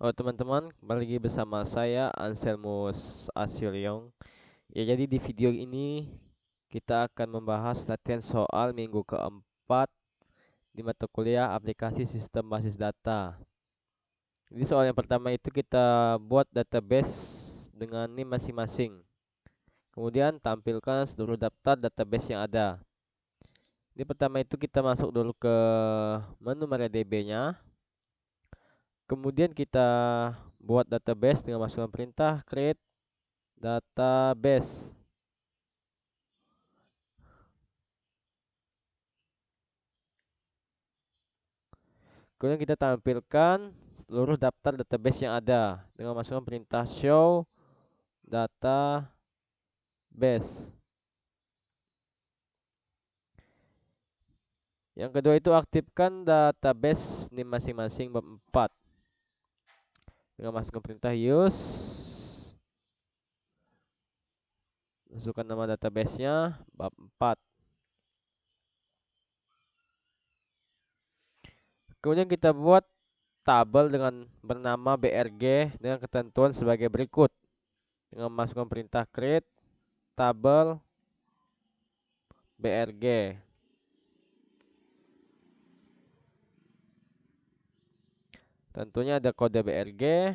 Halo teman-teman, kembali lagi bersama saya Anselmus Asyiliong. Ya, jadi di video ini kita akan membahas latihan soal minggu keempat di mata kuliah aplikasi sistem basis data. Jadi soal yang pertama itu kita buat database dengan NIM masing-masing. Kemudian tampilkan seluruh daftar database yang ada. Di pertama itu kita masuk dulu ke menu MariaDB-nya. Kemudian kita buat database dengan masukkan perintah create database. Kemudian kita tampilkan seluruh daftar database yang ada dengan masukkan perintah show database. Yang kedua itu aktifkan database di masing-masing bab 4 dengan masukkan perintah use. Masukkan nama databasenya bab 4. Kemudian kita buat tabel dengan bernama brg dengan ketentuan sebagai berikut. Dengan masukkan perintah create tabel brg. Tentunya ada kode brg.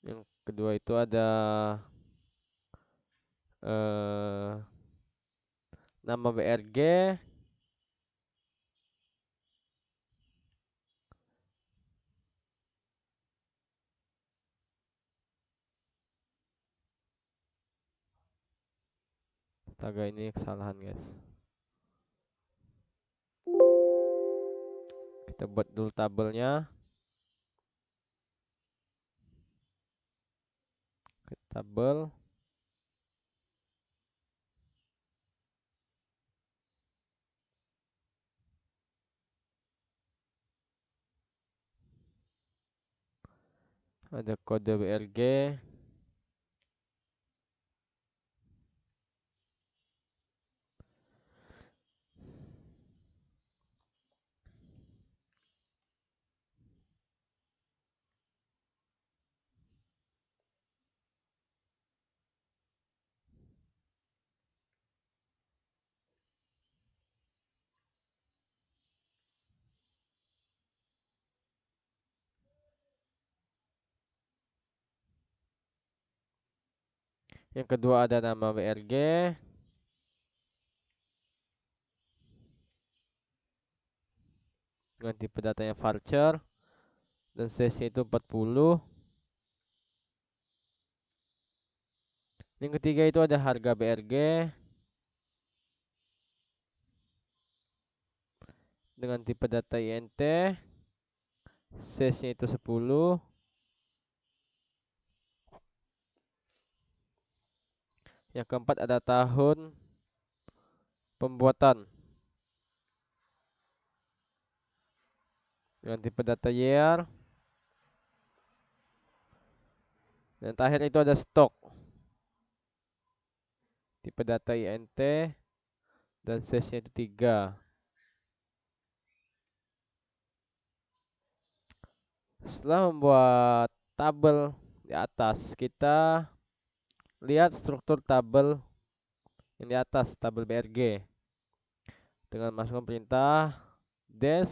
Yang kedua itu ada eh, nama brg. Astaga, ini kesalahan guys. Kita buat dulu tabelnya. Tabel. Ada kode brg. Yang kedua ada nama brg. Dengan tipe datanya varchar. Dan size-nya itu 40. Yang ketiga itu ada harga brg. Dengan tipe data int. Size-nya itu 10. Yang keempat ada tahun pembuatan. Dengan tipe data year. Dan terakhir itu ada stok. Tipe data int. Dan size-nya itu 3. Setelah membuat tabel di atas, kita lihat struktur tabel yang di atas, tabel brg. Dengan masukkan perintah des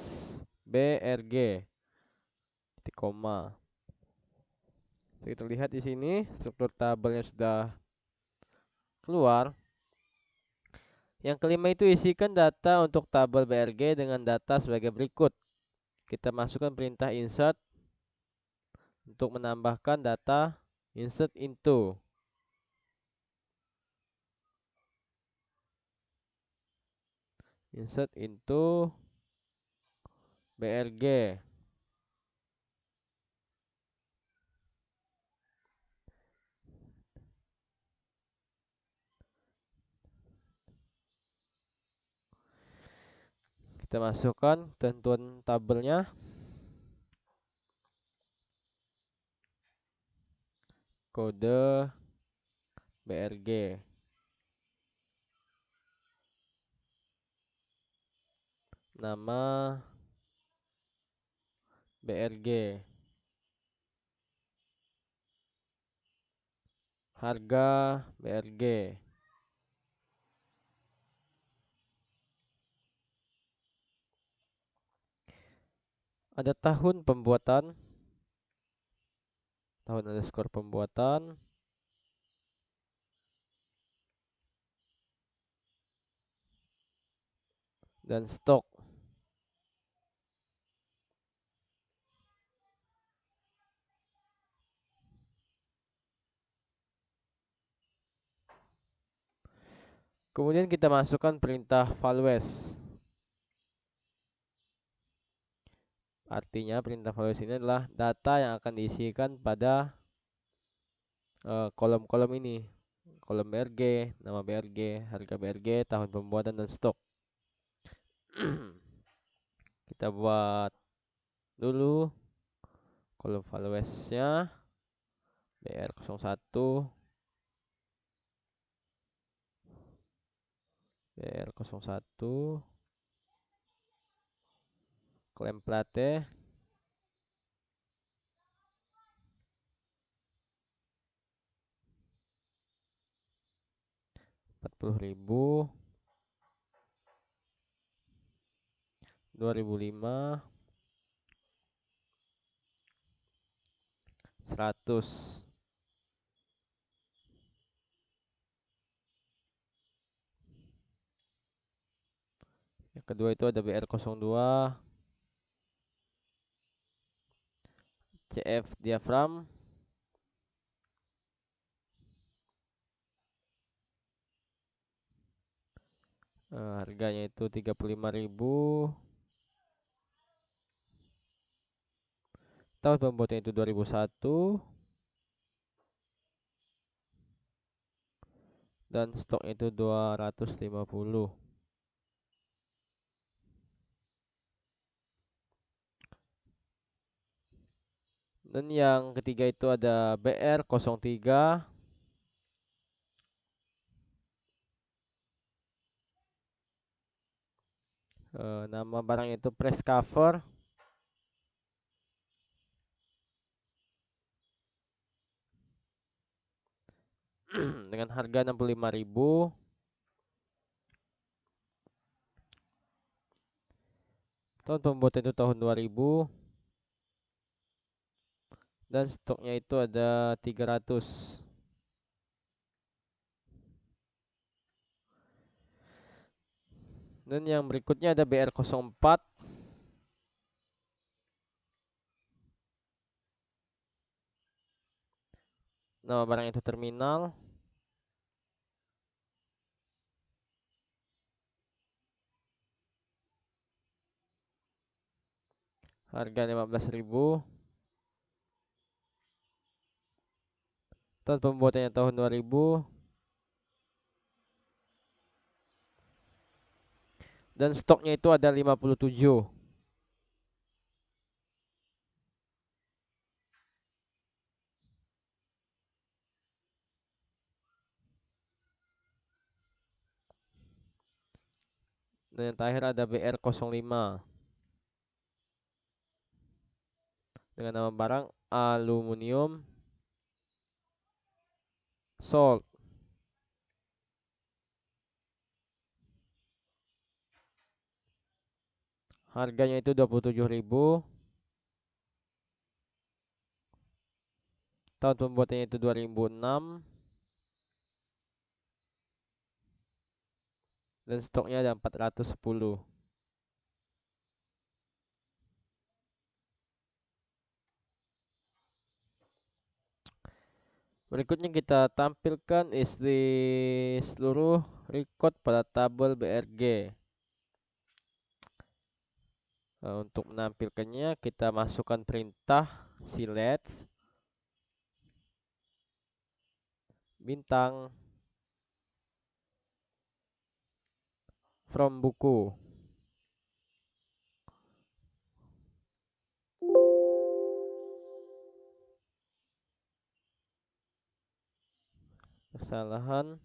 brg titik koma. So, kita lihat di sini struktur tabelnya sudah keluar. Yang kelima itu isikan data untuk tabel brg dengan data sebagai berikut. Kita masukkan perintah insert untuk menambahkan data insert into. Insert into brg. Kita masukkan tentuan tabelnya. Kode BRG. Nama BRG. Harga BRG. Ada tahun pembuatan. Tahun underscore pembuatan. Dan stok. Kemudian kita masukkan perintah values. Artinya perintah values ini adalah data yang akan diisikan pada kolom-kolom ini. Kolom BRG, nama BRG, harga BRG, tahun pembuatan dan stok. Kita buat dulu kolom valuesnya BR01, BR01, klaim plate 40.000, 2005, 100. Yang kedua itu ada BR02, CF diaphragm, harganya itu 35.000, tahun pembuatan itu 2001, dan stok itu 250. Dan yang ketiga itu ada BR03, nama barang itu press cover, dengan harga 65.000, tahun pembuatan itu tahun 2000, dan stoknya itu ada 300. Dan yang berikutnya ada BR04, nama barang itu terminal, harga 15.000, tahun pembuatannya tahun 2000, dan stoknya itu ada 57. Dan yang terakhir ada BR05 dengan nama barang aluminium salt, harganya itu 27.000, tahun pembuatannya itu 2006, dan stoknya ada 410. Berikutnya kita tampilkan isi seluruh record pada tabel BRG. Untuk menampilkannya kita masukkan perintah select bintang from buku. kesalahan.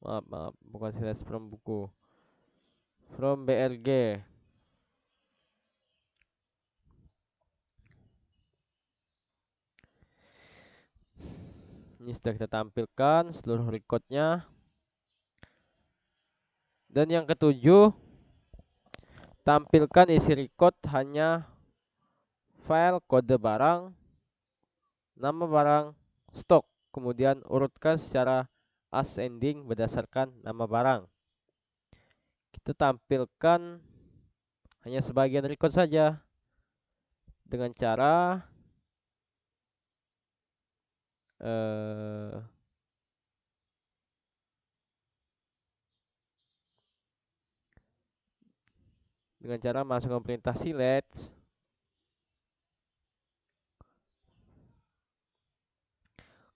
Maaf, bukan slash from buku. From BRG. Ini sudah kita tampilkan seluruh recordnya. Dan yang ketujuh, tampilkan isi record hanya file, kode barang, nama barang, stok. Kemudian urutkan secara ascending berdasarkan nama barang. Kita tampilkan hanya sebagian record saja dengan cara masukkan perintah select,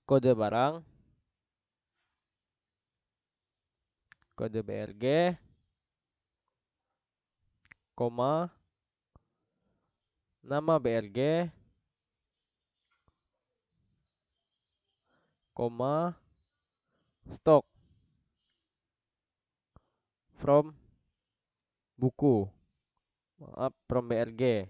kode barang, kode BRG, koma, nama BRG, koma, stok from buku, from BRG.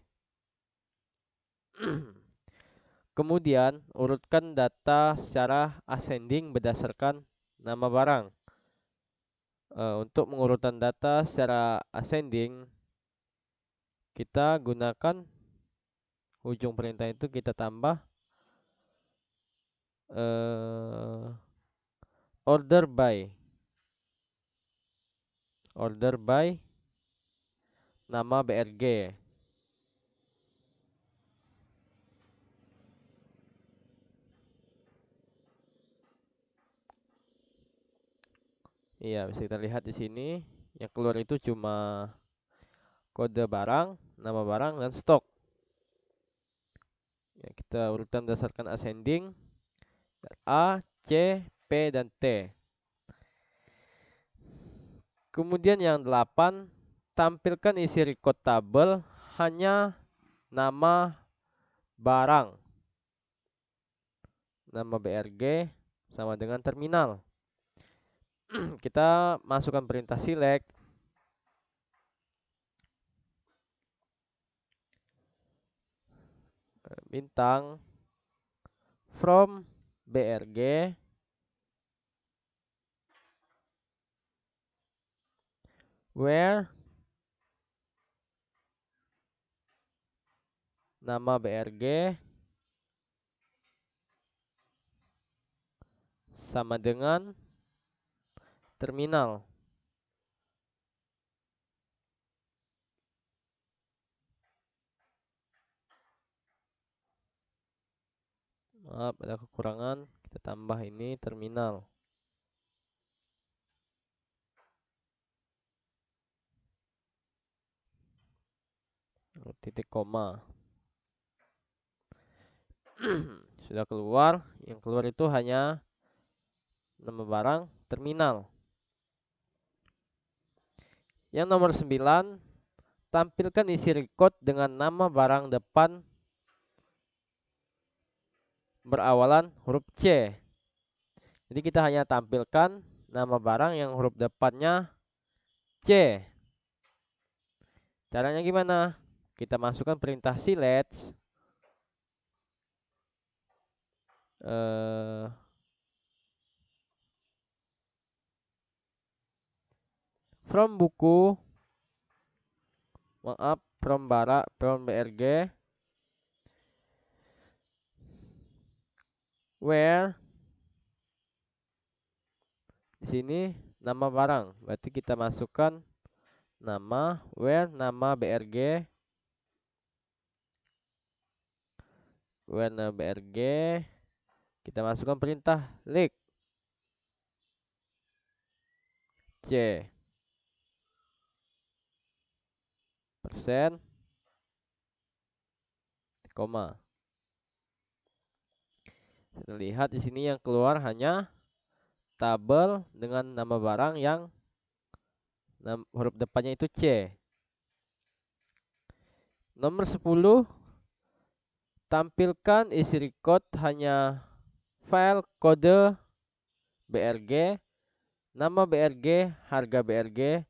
Kemudian urutkan data secara ascending berdasarkan nama barang. Untuk mengurutan data secara ascending, kita gunakan ujung perintah itu kita tambah order by nama BRG. Iya, bisa kita lihat di sini yang keluar itu cuma kode barang, nama barang, dan stok. Ya, kita urutan berdasarkan ascending A, C, P, dan T. Kemudian yang 8, tampilkan isi record tabel hanya nama barang. Nama BRG sama dengan terminal. Kita masukkan perintah select, bintang, from BRG, where nama BRG sama dengan terminal. Maaf, ada kekurangan. Kita tambah ini terminal. Titik koma. Sudah keluar. Yang keluar itu hanya nama barang terminal. Yang nomor 9, tampilkan isi record dengan nama barang depan berawalan huruf C. Jadi kita hanya tampilkan nama barang yang huruf depannya C. Caranya gimana? Kita masukkan perintah select, from buku, from BRG, where, di sini nama barang. Berarti kita masukkan nama, where, nama BRG, where, nama BRG. Kita masukkan perintah list C persen koma. Kita lihat di sini yang keluar hanya tabel dengan nama barang yang huruf depannya itu C. Nomor 10, Tampilkan isi record hanya file kode BRG, nama BRG, harga BRG,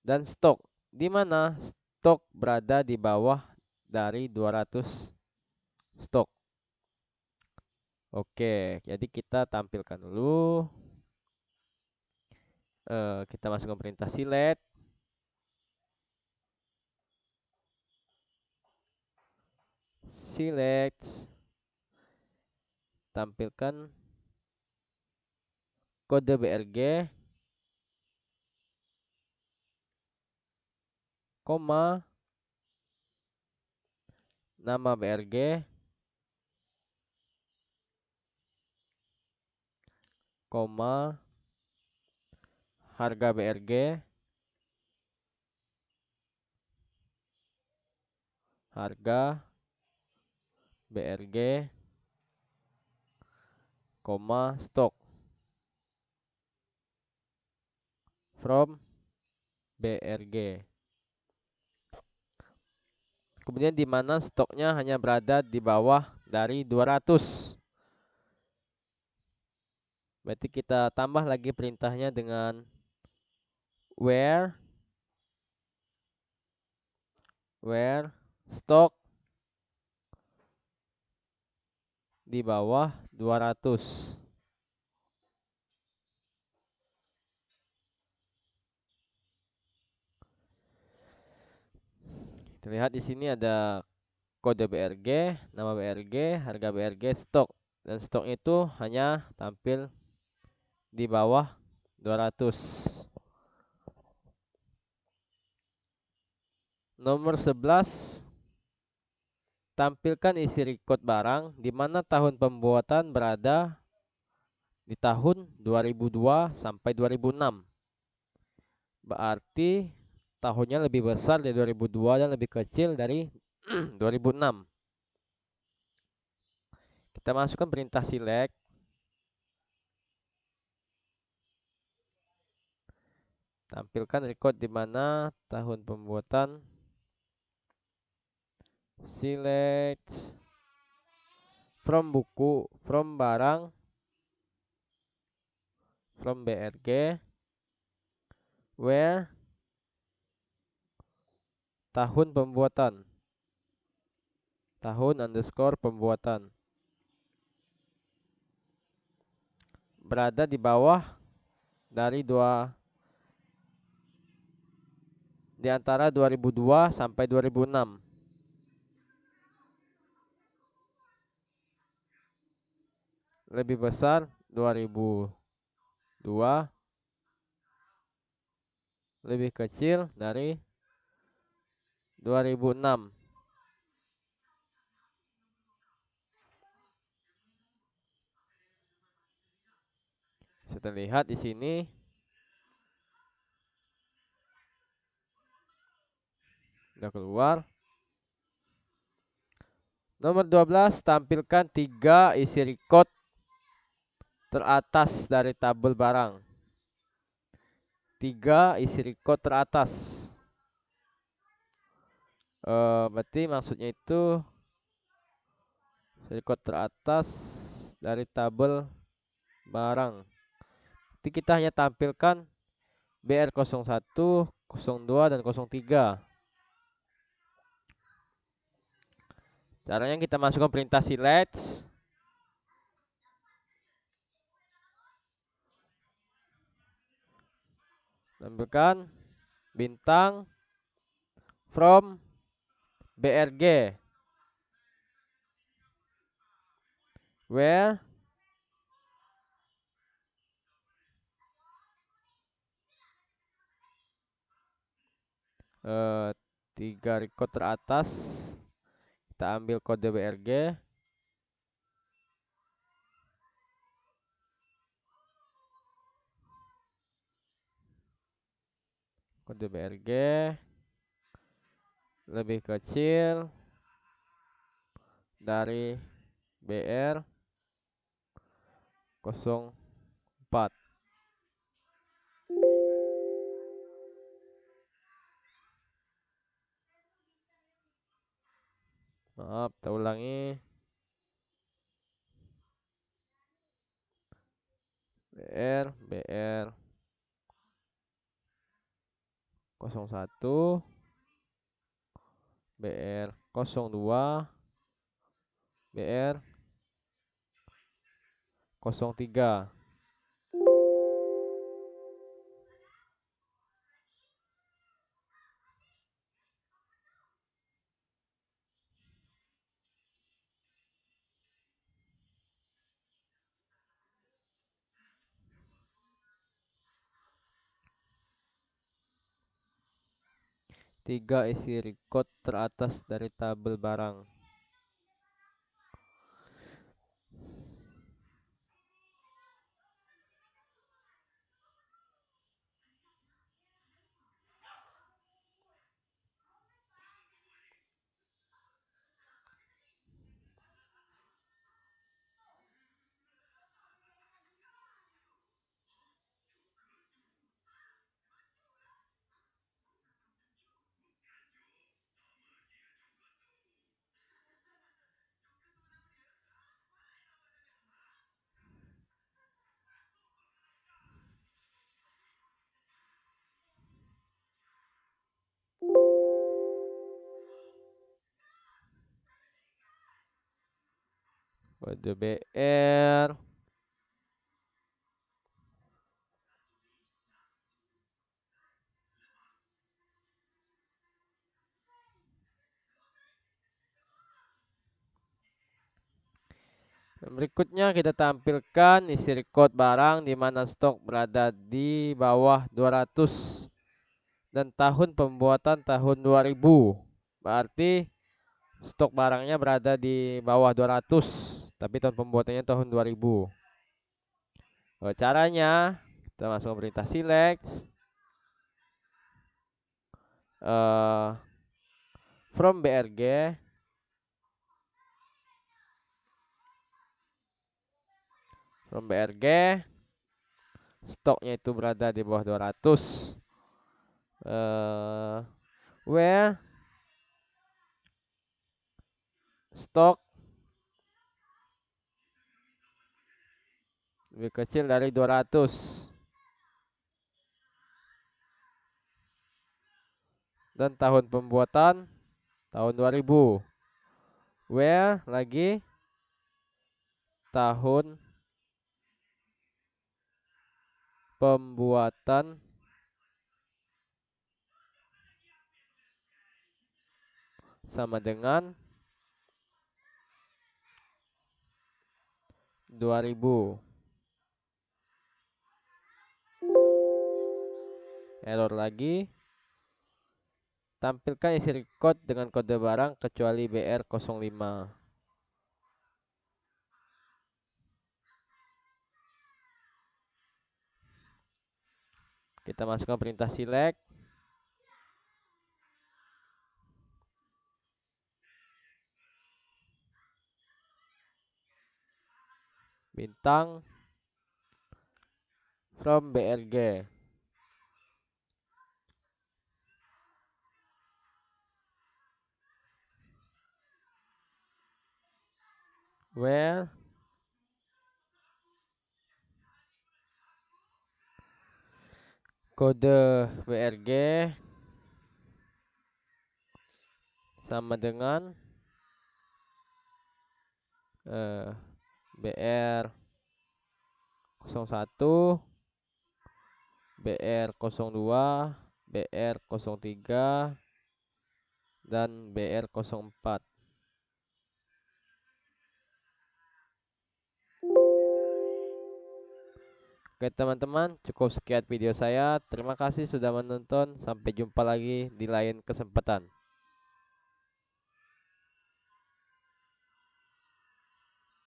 dan stok, di mana stok berada di bawah dari 200 stok. Oke, jadi kita tampilkan dulu. Kita masukkan perintah select. Select. Tampilkan kode BRG, koma, nama BRG, koma, harga BRG, harga BRG, koma, stok from BRG. Kemudian di mana stoknya hanya berada di bawah dari 200. Berarti kita tambah lagi perintahnya dengan where stok di bawah 200. Terlihat di sini ada kode BRG, nama BRG, harga BRG, stok. Dan stok itu hanya tampil di bawah 200. Nomor 11, tampilkan isi record barang di mana tahun pembuatan berada di tahun 2002 sampai 2006. Berarti tahunnya lebih besar dari 2002 dan lebih kecil dari 2006. Kita masukkan perintah select. Tampilkan record di mana tahun pembuatan. Select from buku, from barang, from BRG, where tahun pembuatan, tahun underscore pembuatan, berada di bawah dari di antara 2002 sampai 2006. Lebih besar 2002, lebih kecil dari 2006. Bisa terlihat di sini. Sudah keluar. Nomor 12, tampilkan 3 isi record teratas dari tabel barang. 3 isi record teratas. Berarti maksudnya itu record teratas dari tabel barang. Jadi kita hanya tampilkan BR01, 02, dan 03. Caranya kita masukkan perintah select. Tampilkan bintang from BRG, where tiga record teratas. Kita ambil kode BRG. Kode BRG lebih kecil dari BR04. Maaf, kita ulangi. BR 01, BR 02, BR 03. Tiga, isi record teratas dari tabel barang. Kode BR. Berikutnya kita tampilkan isi record barang di mana stok berada di bawah 200 dan tahun pembuatan tahun 2000. Berarti stok barangnya berada di bawah 200 tapi tahun pembuatannya tahun 2000. Caranya kita masuk ke perintah select from BRG. From BRG, stoknya itu berada di bawah 200. Where stok lebih kecil dari 200 dan tahun pembuatan tahun 2000. Where lagi tahun pembuatan sama dengan 2000. Error lagi. Tampilkan isi record dengan kode barang kecuali BR05. Kita masukkan perintah select. Bintang from BRG. Where kode BRG sama dengan BR01, BR02, BR03, dan BR04. Oke teman-teman, cukup sekian video saya. Terima kasih sudah menonton. Sampai jumpa lagi di lain kesempatan.